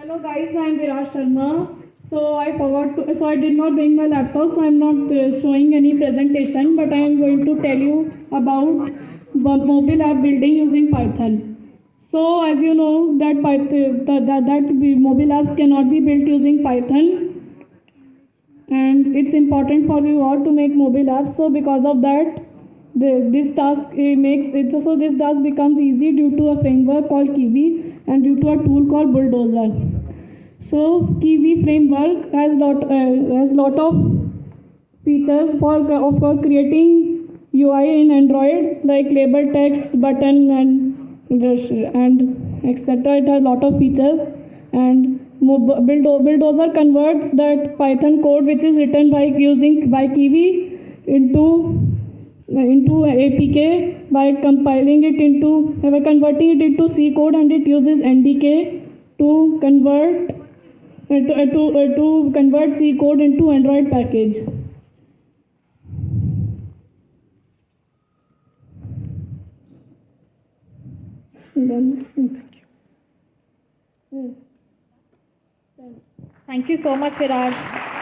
Hello guys, I am Viraj Sharma. So I did not bring my laptop, so I am not showing any presentation, but I am going to tell you about mobile app building using Python. So as you know that mobile apps cannot be built using Python, and it's important for you all to make mobile apps. So because of that, this task makes it so this task becomes easy due to a framework called Kiwi and due to a tool called Bulldozer. So Kiwi framework has lot of features for creating UI in Android, like label text, button, and etc. It has lot of features, and Bulldozer converts that Python code which is written by Kiwi into APK by compiling it into by converting it into C code, and it uses NDK to convert C code into Android package. Thank you so much, Viraj.